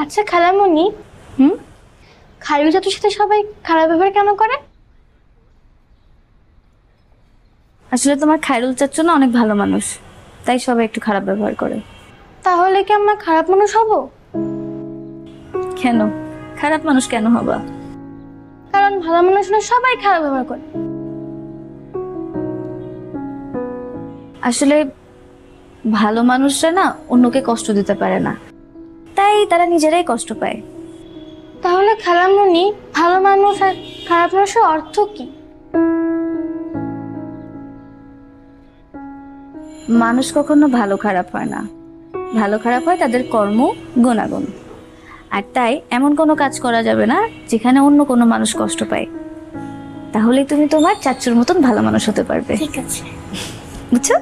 আচ্ছা খালামণি, হুম। খায়রুল চাচুর সাথে সবাই খারাপ ব্যবহার কেন করে? আসলে তোমার খায়রুল চাচ্চু না অনেক ভালো মানুষ, তাই সবাই একটু খারাপ ব্যবহার করে। তাহলে কি আমরা খারাপ মানুষ হব? কেন? খারাপ মানুষ কেন হবা? কারণ ভালো মানুষ না সবাই খারাপ ব্যবহার করে। আসলে ভালো মানুষরা না অন্যকে কষ্ট দিতে পারে না, তাই তারা নিজেরাই কষ্ট পায়। তাহলে খালামণি, ভালো মানুষ আর খারাপ মানুষের অর্থ কি? মানুষ কখনো ভালো খারাপ হয় না, ভালো খারাপ হয় তাদের কর্ম, গুণাগুণ। আর তাই এমন কোনো কাজ করা যাবে না যেখানে অন্য কোনো মানুষ কষ্ট পায়। তাহলেই তুমি তোমার চাচ্চুর মতন ভালো মানুষ হতে পারবে। ঠিক আছে। বুঝছো?